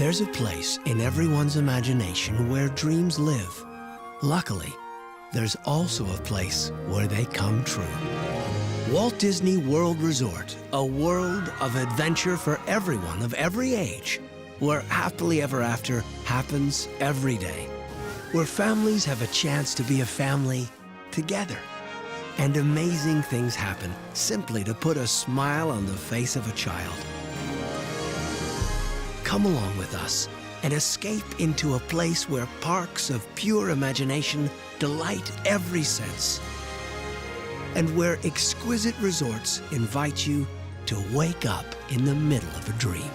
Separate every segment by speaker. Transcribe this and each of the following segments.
Speaker 1: There's a place in everyone's imagination where dreams live. Luckily, there's also a place where they come true. Walt Disney World Resort, a world of adventure for everyone of every age, where happily ever after happens every day, where families have a chance to be a family together, and amazing things happen simply to put a smile on the face of a child. Come along with us and escape into a place where parks of pure imagination delight every sense, and where exquisite resorts invite you to wake up in the middle of a dream.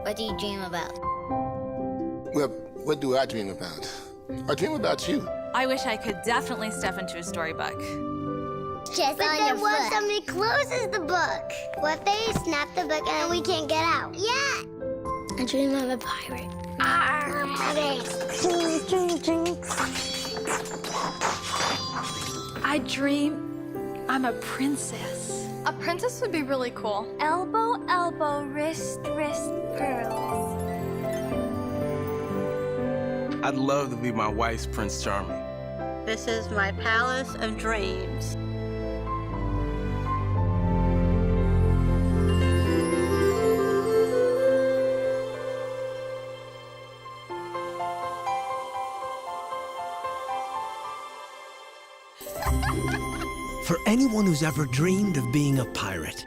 Speaker 2: What do you dream about?
Speaker 3: Well, what do I dream about? I dream about you.
Speaker 4: I wish I could definitely step into a storybook.
Speaker 2: Just
Speaker 5: But
Speaker 2: on
Speaker 5: then
Speaker 2: your
Speaker 5: what if
Speaker 2: foot.
Speaker 5: somebody closes the book? What if they snap the book and we can't get out? Yeah! I dream of a pirate.
Speaker 4: I dream I'm a princess.
Speaker 6: A princess would be really cool.
Speaker 5: Elbow, elbow, wrist, wrist, pearls.
Speaker 7: I'd love to be my wife's Prince Charming.
Speaker 8: This is my palace of dreams.
Speaker 1: For anyone who's ever dreamed of being a pirate,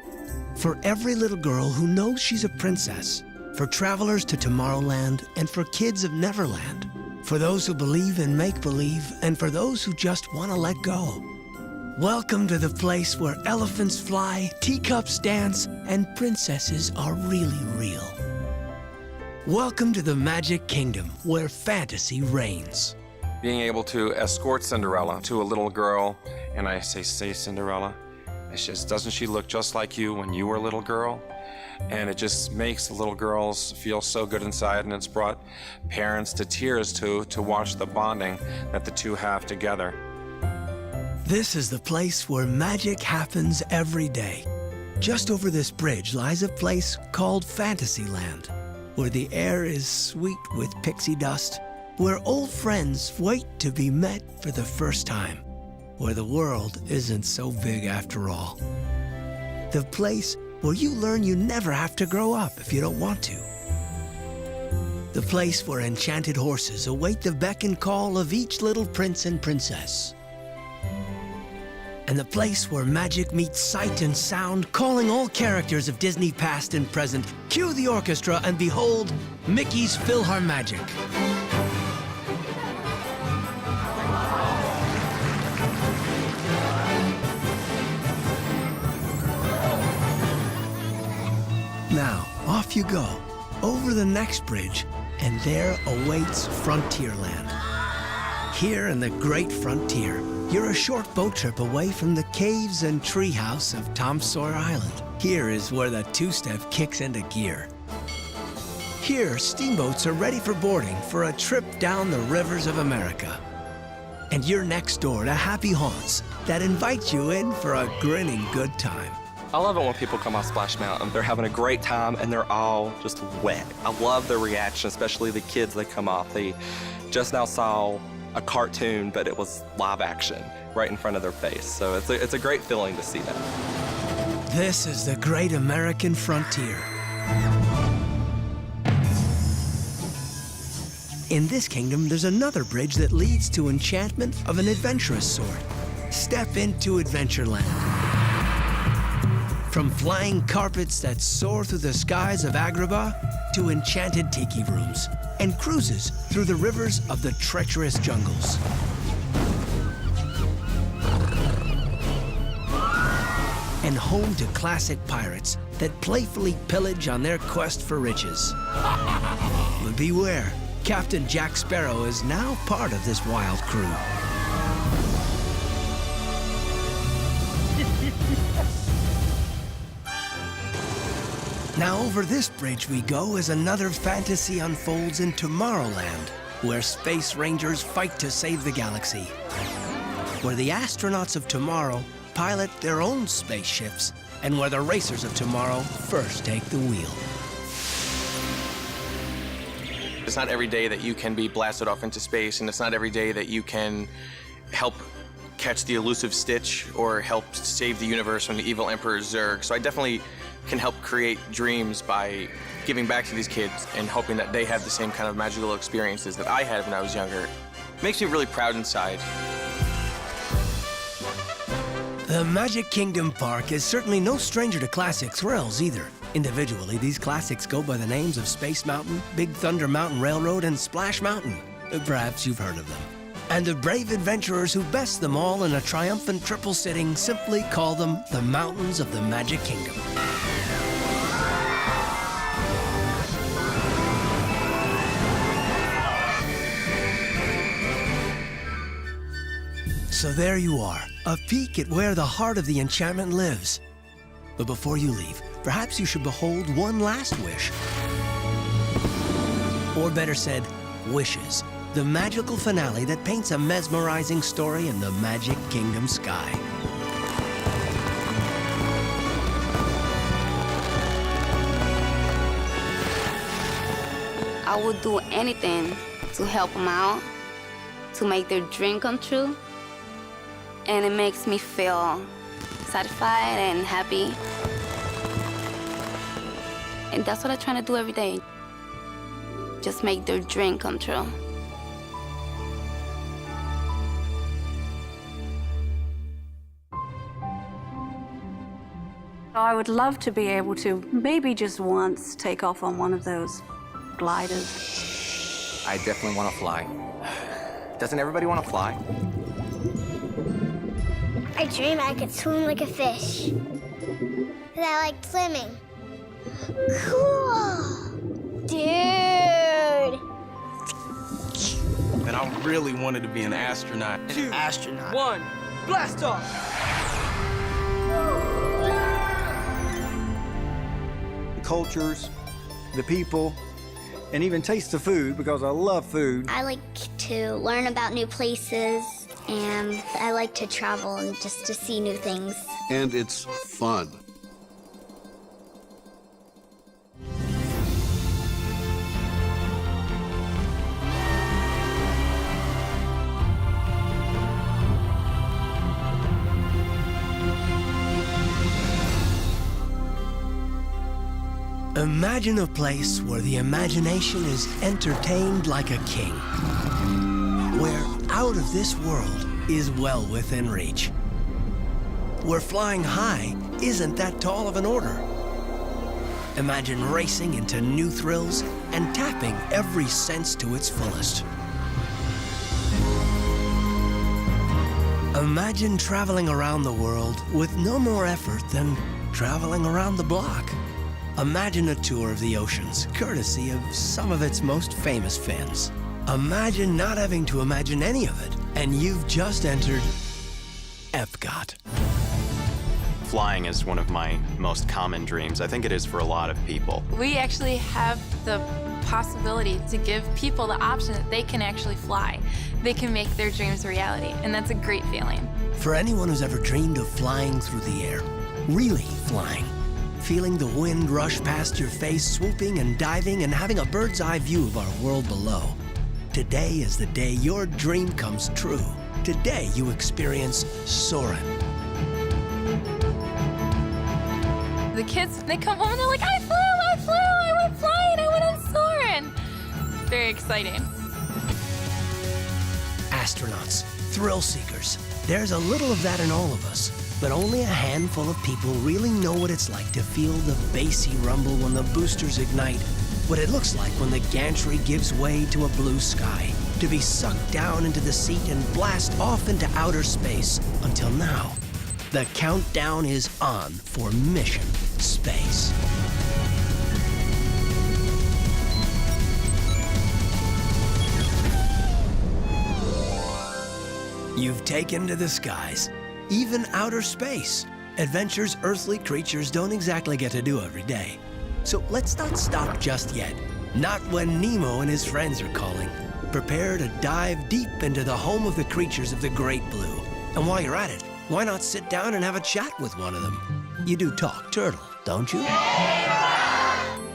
Speaker 1: for every little girl who knows she's a princess, for travelers to Tomorrowland, and for kids of Neverland, for those who believe in make-believe, and for those who just want to let go. Welcome to the place where elephants fly, teacups dance, and princesses are really real. Welcome to the Magic Kingdom, where fantasy reigns.
Speaker 9: Being able to escort Cinderella to a little girl, and I say Cinderella, it's just, doesn't she look just like you when you were a little girl? And it just makes the little girls feel so good inside, and it's brought parents to tears to watch the bonding that the two have together.
Speaker 1: This is the place where magic happens every day. Just over this bridge lies a place called Fantasyland, where the air is sweet with pixie dust, where old friends wait to be met for the first time, where the world isn't so big after all. The place where you learn you never have to grow up if you don't want to. The place where enchanted horses await the beck and call of each little prince and princess. And the place where magic meets sight and sound, calling all characters of Disney past and present. Cue the orchestra and behold Mickey's PhilharMagic. Now, off you go, over the next bridge, and there awaits Frontierland. Here in the Great Frontier, you're a short boat trip away from the caves and treehouse of Tom Sawyer Island. Here is where the two-step kicks into gear. Here, steamboats are ready for boarding for a trip down the rivers of America. And you're next door to happy haunts that invite you in for a grinning good time.
Speaker 10: I love it when people come off Splash Mountain. They're having a great time and they're all just wet. I love their reaction, especially the kids that come off. They just now saw a cartoon, but it was live action right in front of their face. So it's a great feeling to see that.
Speaker 1: This is the great American frontier. In this kingdom, there's another bridge that leads to enchantment of an adventurous sort. Step into Adventureland. From flying carpets that soar through the skies of Agrabah to enchanted tiki rooms and cruises through the rivers of the treacherous jungles. And home to classic pirates that playfully pillage on their quest for riches. But beware, Captain Jack Sparrow is now part of this wild crew. Now over this bridge we go as another fantasy unfolds in Tomorrowland, where space rangers fight to save the galaxy. Where the astronauts of tomorrow pilot their own spaceships and where the racers of tomorrow first take the wheel.
Speaker 7: It's not every day that you can be blasted off into space, and it's not every day that you can help catch the elusive Stitch or help save the universe from the evil Emperor Zurg. So I definitely can help create dreams by giving back to these kids and hoping that they have the same kind of magical experiences that I had when I was younger. It makes me really proud inside.
Speaker 1: The Magic Kingdom Park is certainly no stranger to classic thrills either. Individually, these classics go by the names of Space Mountain, Big Thunder Mountain Railroad, and Splash Mountain. Perhaps you've heard of them. And the brave adventurers who best them all in a triumphant triple sitting simply call them the Mountains of the Magic Kingdom. So there you are, a peek at where the heart of the enchantment lives. But before you leave, perhaps you should behold one last wish. Or better said, wishes. The magical finale that paints a mesmerizing story in the Magic Kingdom sky.
Speaker 11: I would do anything to help them out, to make their dream come true. And it makes me feel satisfied and happy. And that's what I try to do every day. Just make their dream come true.
Speaker 8: I would love to be able to maybe just once take off on one of those gliders.
Speaker 10: I definitely want to fly. Doesn't everybody want to fly?
Speaker 5: I dream I could swim like a fish. 'Cause I like swimming. Cool. Dude.
Speaker 7: And I really wanted to be an astronaut.
Speaker 12: An astronaut. 1, blast off!
Speaker 13: The cultures, the people, and even taste the food because I love food.
Speaker 2: I like to learn about new places, and I like to travel and just to see new things.
Speaker 14: And it's fun.
Speaker 1: Imagine a place where the imagination is entertained like a king, where out of this world is well within reach, where flying high isn't that tall of an order. Imagine racing into new thrills and tapping every sense to its fullest. Imagine traveling around the world with no more effort than traveling around the block. Imagine a tour of the oceans, courtesy of some of its most famous fins. Imagine not having to imagine any of it, and you've just entered Epcot.
Speaker 15: Flying is one of my most common dreams. I think it is for a lot of people.
Speaker 6: We actually have the possibility to give people the option that they can actually fly. They can make their dreams a reality, and that's a great feeling.
Speaker 1: For anyone who's ever dreamed of flying through the air, really flying, feeling the wind rush past your face, swooping and diving and having a bird's eye view of our world below. Today is the day your dream comes true. Today you experience soaring.
Speaker 6: The kids, they come home and they're like, I went flying, I went on soaring. Very exciting.
Speaker 1: Astronauts, thrill seekers. There's a little of that in all of us, but only a handful of people really know what it's like to feel the bassy rumble when the boosters ignite, what it looks like when the gantry gives way to a blue sky, to be sucked down into the seat and blast off into outer space. Until now, the countdown is on for Mission Space. You've taken to the skies, even outer space. Adventures earthly creatures don't exactly get to do every day. So let's not stop just yet. Not when Nemo and his friends are calling. Prepare to dive deep into the home of the creatures of the Great Blue. And while you're at it, why not sit down and have a chat with one of them? You do talk turtle, don't you?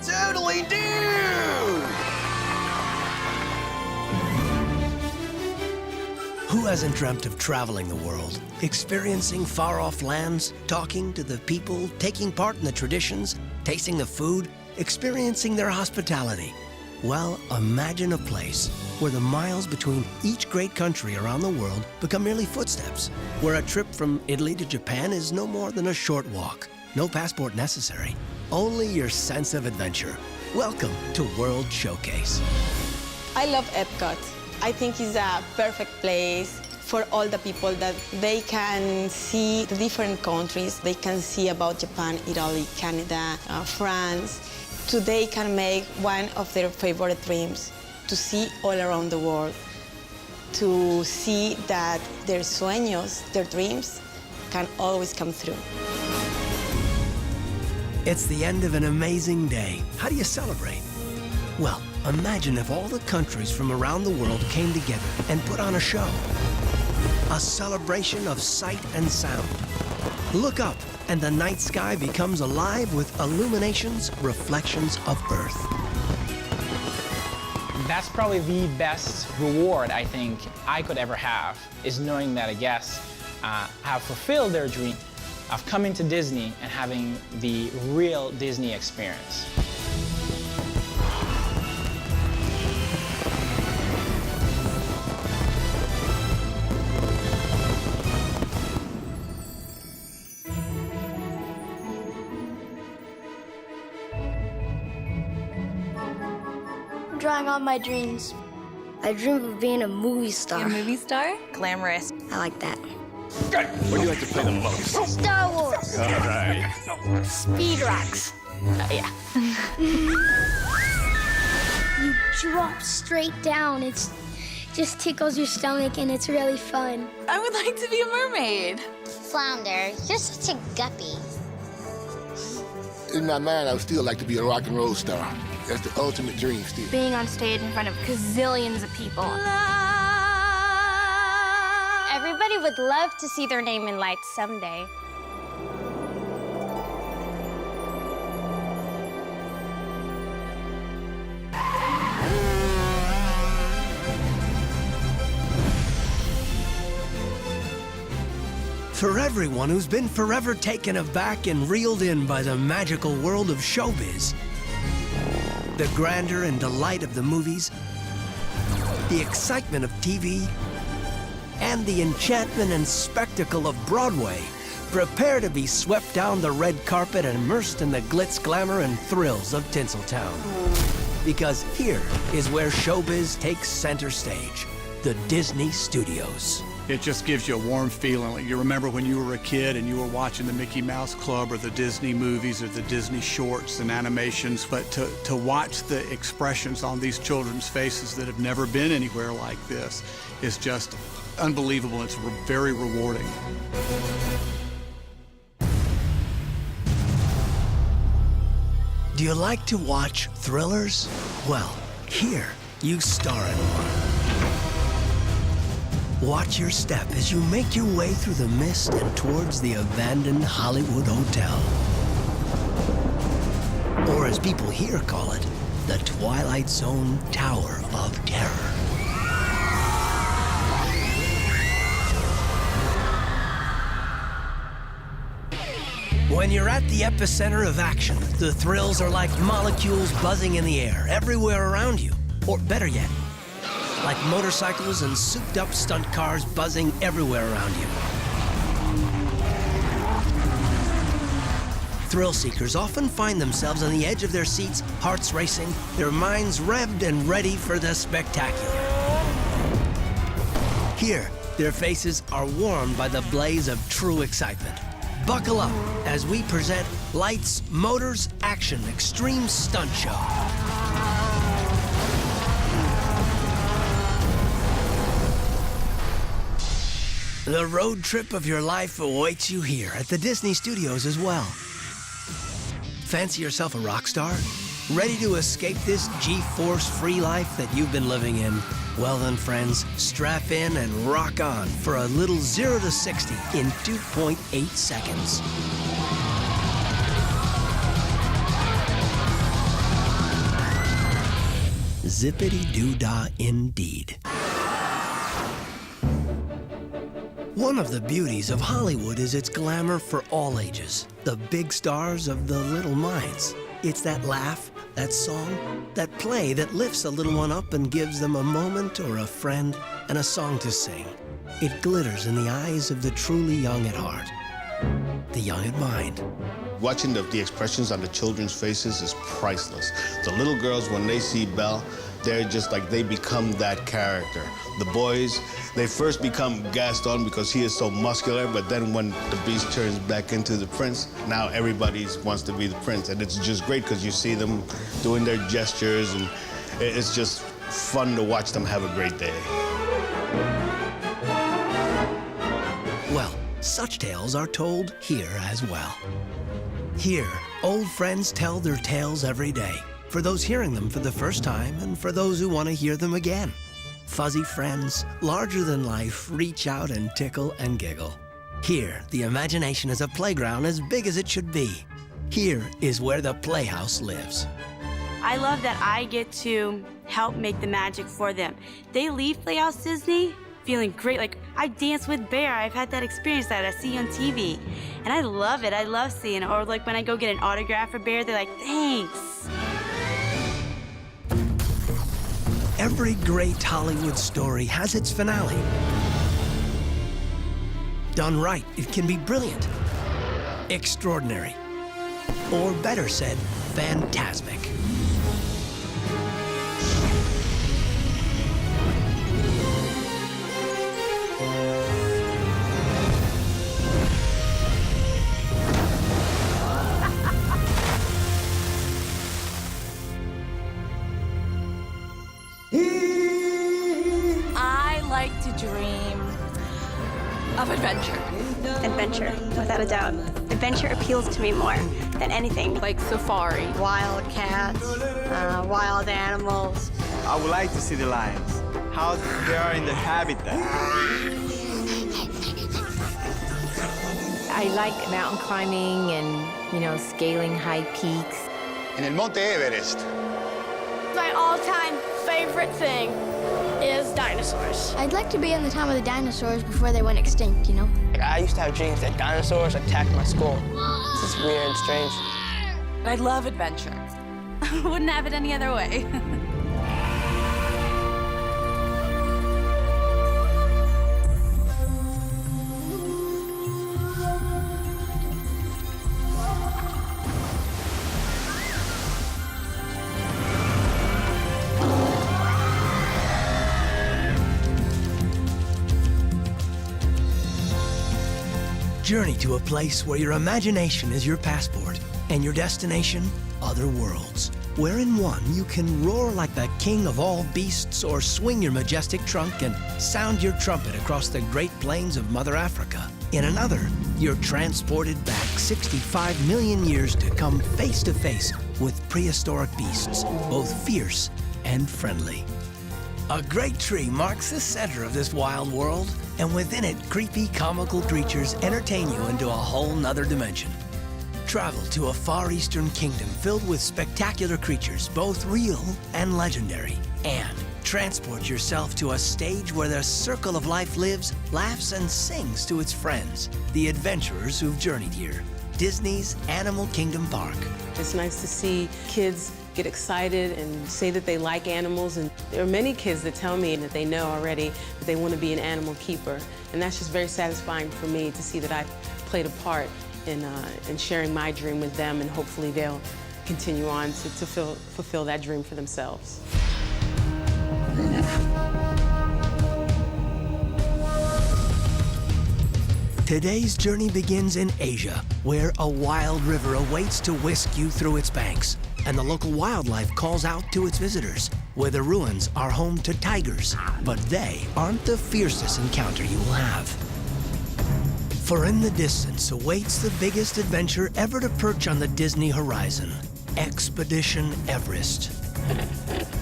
Speaker 12: Totally do!
Speaker 1: Who hasn't dreamt of traveling the world, experiencing far-off lands, talking to the people, taking part in the traditions, tasting the food, experiencing their hospitality? Well, imagine a place where the miles between each great country around the world become merely footsteps, where a trip from Italy to Japan is no more than a short walk. No passport necessary, only your sense of adventure. Welcome to World Showcase.
Speaker 16: I love Epcot. I think it's a perfect place for all the people that they can see the different countries. They can see about Japan, Italy, Canada, France. So they can make one of their favorite dreams, to see all around the world, to see that their sueños, their dreams, can always come through.
Speaker 1: It's the end of an amazing day. How do you celebrate? Well, imagine if all the countries from around the world came together and put on a show. A celebration of sight and sound. Look up, and the night sky becomes alive with illuminations, reflections of Earth.
Speaker 17: That's probably the best reward I think I could ever have, is knowing that a guest have fulfilled their dream of coming to Disney and having the real Disney experience.
Speaker 5: I'm drawing all my dreams. I dream of being a movie star.
Speaker 4: A movie star?
Speaker 5: Glamorous. I like that.
Speaker 14: Good. What do you like to play the most?
Speaker 5: Star Wars.
Speaker 14: All right.
Speaker 5: Speed rocks. Yeah. You drop straight down. It just tickles your stomach and it's really fun.
Speaker 4: I would like to be a mermaid.
Speaker 2: Flounder, you're such a guppy.
Speaker 3: In my mind, I would still like to be a rock and roll star. That's the ultimate dream still.
Speaker 2: Being on stage in front of gazillions of people. Everybody would love to see their name in lights someday.
Speaker 1: For everyone who's been forever taken aback and reeled in by the magical world of showbiz, the grandeur and delight of the movies, the excitement of TV, and the enchantment and spectacle of Broadway, prepare to be swept down the red carpet and immersed in the glitz, glamour, and thrills of Tinseltown. Because here is where showbiz takes center stage, the Disney Studios.
Speaker 18: It just gives you a warm feeling. Like you remember when you were a kid and you were watching the Mickey Mouse Club or the Disney movies or the Disney shorts and animations, but to watch the expressions on these children's faces that have never been anywhere like this is just unbelievable. It's very rewarding.
Speaker 1: Do you like to watch thrillers? Well, here, you star in one. Watch your step as you make your way through the mist and towards the abandoned Hollywood Hotel. Or as people here call it, the Twilight Zone Tower of Terror. When you're at the epicenter of action, the thrills are like molecules buzzing in the air everywhere around you. Or better yet, like motorcycles and souped-up stunt cars buzzing everywhere around you. Thrill seekers often find themselves on the edge of their seats, hearts racing, their minds revved and ready for the spectacular. Here, their faces are warmed by the blaze of true excitement. Buckle up as we present Lights, Motors, Action Extreme Stunt Show. The road trip of your life awaits you here at the Disney Studios as well. Fancy yourself a rock star? Ready to escape this G-force free life that you've been living in? Well then, friends, strap in and rock on for a little 0 to 60 in 2.8 seconds. Zippity-doo-dah indeed. One of the beauties of Hollywood is its glamour for all ages. The big stars of the little minds. It's that laugh, that song, that play that lifts a little one up and gives them a moment or a friend and a song to sing. It glitters in the eyes of the truly young at heart, the young at mind.
Speaker 3: Watching the expressions on the children's faces is priceless. The little girls, when they see Belle, they're just like, they become that character. The boys, they first become Gaston because he is so muscular, but then when the beast turns back into the prince, now everybody wants to be the prince. And it's just great because you see them doing their gestures, and it's just fun to watch them have a great day.
Speaker 1: Well, such tales are told here as well. Here, old friends tell their tales every day, for those hearing them for the first time and for those who want to hear them again. Fuzzy friends, larger than life, reach out and tickle and giggle. Here, the imagination is a playground as big as it should be. Here is where the Playhouse lives.
Speaker 19: I love that I get to help make the magic for them. They leave Playhouse Disney feeling great. Like, I dance with Bear. I've had that experience that I see on TV. And I love it. I love seeing it. Or like when I go get an autograph for Bear, they're like, thanks.
Speaker 1: Every great Hollywood story has its finale. Done right, it can be brilliant, extraordinary, or better said, phantasmic.
Speaker 4: I like to dream of adventure.
Speaker 20: Adventure, without a doubt. Adventure appeals to me more than anything.
Speaker 4: Like safari.
Speaker 21: Wild cats, wild animals.
Speaker 22: I would like to see the lions, how they are in their habitat.
Speaker 23: I like mountain climbing and, scaling high peaks.
Speaker 3: En el Monte Everest.
Speaker 5: My all-time favorite thing is dinosaurs.
Speaker 21: I'd like to be in the time of the dinosaurs before they went extinct, you know?
Speaker 12: I used to have dreams that dinosaurs attacked my school. This is weird and strange.
Speaker 4: I love adventure.
Speaker 19: Wouldn't have it any other way.
Speaker 1: Journey to a place where your imagination is your passport and your destination, other worlds. Where in one you can roar like the king of all beasts or swing your majestic trunk and sound your trumpet across the great plains of Mother Africa. In another, you're transported back 65 million years to come face to face with prehistoric beasts, both fierce and friendly. A great tree marks the center of this wild world, and within it, creepy, comical creatures entertain you into a whole nother dimension. Travel to a far eastern kingdom filled with spectacular creatures, both real and legendary, and transport yourself to a stage where the circle of life lives, laughs, and sings to its friends, the adventurers who've journeyed here. Disney's Animal Kingdom Park.
Speaker 24: It's nice to see kids get excited and say that they like animals. And there are many kids that tell me that they know already that they want to be an animal keeper. And that's just very satisfying for me to see that I played a part in sharing my dream with them, and hopefully they'll continue on to fulfill that dream for themselves.
Speaker 1: Today's journey begins in Asia, where a wild river awaits to whisk you through its banks, and the local wildlife calls out to its visitors, where the ruins are home to tigers, but they aren't the fiercest encounter you will have. For in the distance awaits the biggest adventure ever to perch on the Disney horizon. Expedition Everest.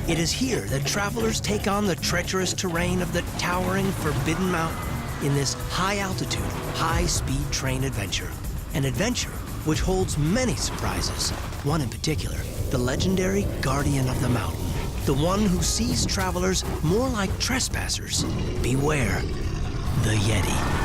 Speaker 1: It is here that travelers take on the treacherous terrain of the towering Forbidden Mountain in this high-altitude, high-speed train adventure. An adventure which holds many surprises. One in particular, the legendary Guardian of the Mountain, the one who sees travelers more like trespassers. Beware the Yeti.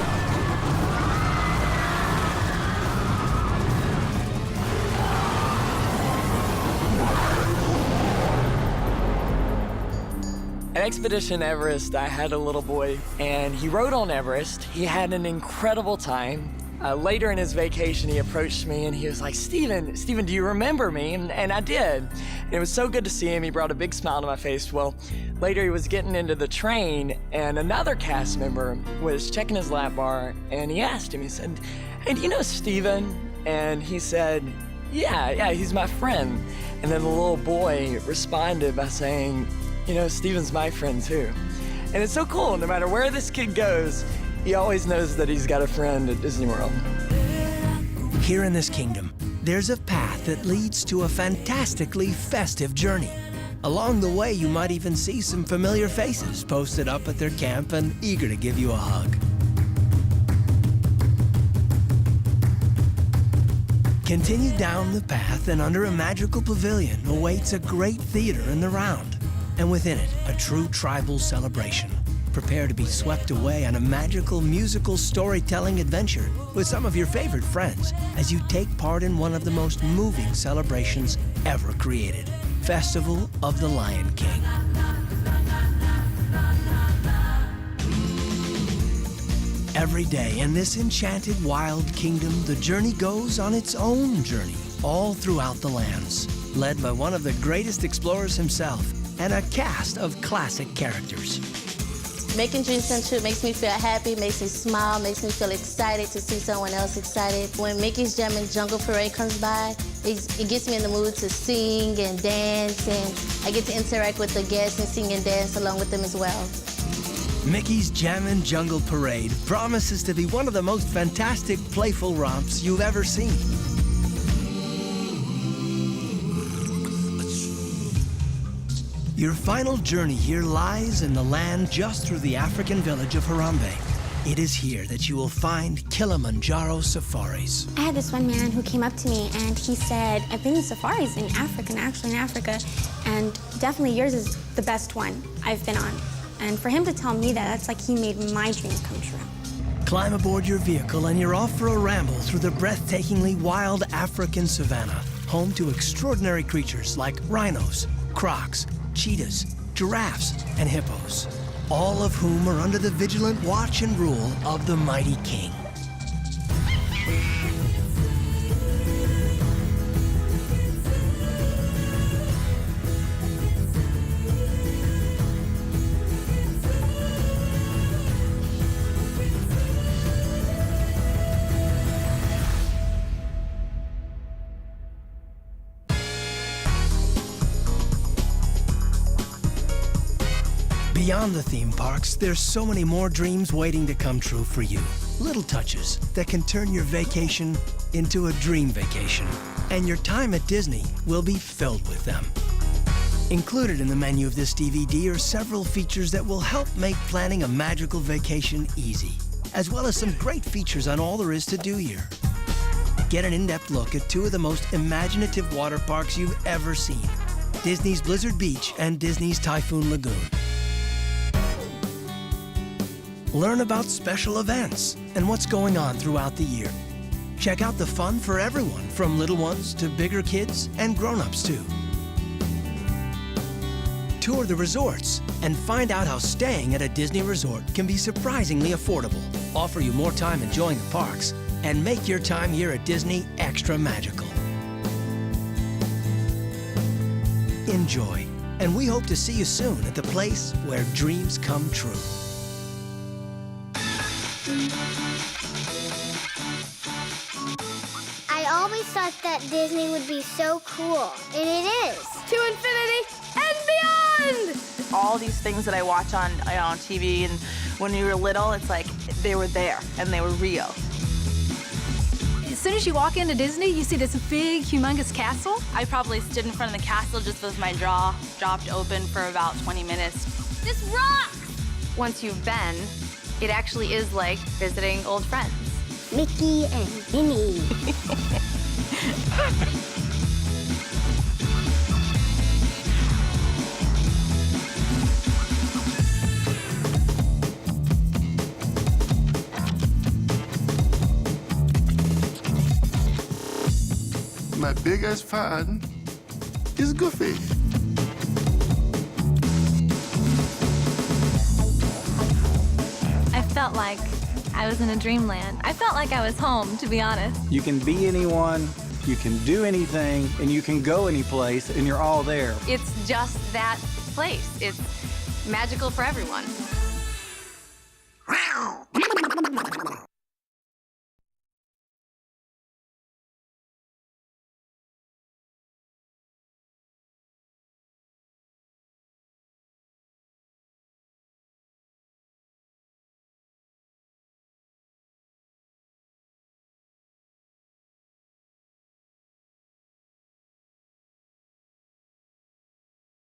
Speaker 8: At Expedition Everest, I had a little boy, and he rode on Everest. He had an incredible time. Later in his vacation, he approached me and he was like, Steven, do you remember me? And I did. And it was so good to see him. He brought a big smile to my face. Well, later he was getting into the train, and another cast member was checking his lap bar, and he asked him, he said, hey, do you know Steven? And he said, yeah, he's my friend. And then the little boy responded by saying, you know, Steven's my friend too. And it's so cool, no matter where this kid goes, he always knows that he's got a friend at Disney World.
Speaker 1: Here in this kingdom, there's a path that leads to a fantastically festive journey. Along the way, you might even see some familiar faces posted up at their camp and eager to give you a hug. Continue down the path, and under a magical pavilion awaits a great theater in the round. And within it, a true tribal celebration. Prepare to be swept away on a magical musical storytelling adventure with some of your favorite friends as you take part in one of the most moving celebrations ever created, Festival of the Lion King. Every day in this enchanted wild kingdom, the journey goes on its own journey, all throughout the lands, led by one of the greatest explorers himself, and a cast of classic characters.
Speaker 9: Making dreams come true makes me feel happy, makes me smile, makes me feel excited to see someone else excited. When Mickey's Jam and Jungle Parade comes by, it gets me in the mood to sing and dance, and I get to interact with the guests and sing and dance along with them as well.
Speaker 1: Mickey's Jammin' Jungle Parade promises to be one of the most fantastic, playful romps you've ever seen. Your final journey here lies in the land just through the African village of Harambe. It is here that you will find Kilimanjaro safaris.
Speaker 5: I had this one man who came up to me and he said, I've been in safaris in Africa, and definitely yours is the best one I've been on. And for him to tell me that, that's like he made my dream come true.
Speaker 1: Climb aboard your vehicle and you're off for a ramble through the breathtakingly wild African savanna, home to extraordinary creatures like rhinos, crocs, cheetahs, giraffes, and hippos, all of whom are under the vigilant watch and rule of the mighty king. Beyond the theme parks, there's so many more dreams waiting to come true for you. Little touches that can turn your vacation into a dream vacation. And your time at Disney will be filled with them. Included in the menu of this DVD are several features that will help make planning a magical vacation easy, as well as some great features on all there is to do here. Get an in-depth look at two of the most imaginative water parks you've ever seen, Disney's Blizzard Beach and Disney's Typhoon Lagoon. Learn about special events and what's going on throughout the year. Check out the fun for everyone, from little ones to bigger kids and grown-ups too. Tour the resorts and find out how staying at a Disney resort can be surprisingly affordable, offer you more time enjoying the parks, and make your time here at Disney extra magical. Enjoy, and we hope to see you soon at the place where dreams come true.
Speaker 5: I always thought that Disney would be so cool, and it is.
Speaker 4: To infinity and beyond!
Speaker 10: All these things that I watch on TV, and when you were little, it's like they were there and they were real.
Speaker 4: soon as you walk into Disney, you see this big, humongous castle.
Speaker 10: I probably stood in front of the castle just with my jaw dropped open for about 20 minutes.
Speaker 6: This rocks! Once you've been, it actually is like visiting old friends.
Speaker 2: Mickey and Minnie.
Speaker 7: My biggest fan is Goofy.
Speaker 6: I felt like I was in a dreamland. I felt like I was home, to be honest.
Speaker 11: You can be anyone, you can do anything, and you can go any place, and you're all there.
Speaker 6: It's just that place. It's magical for everyone.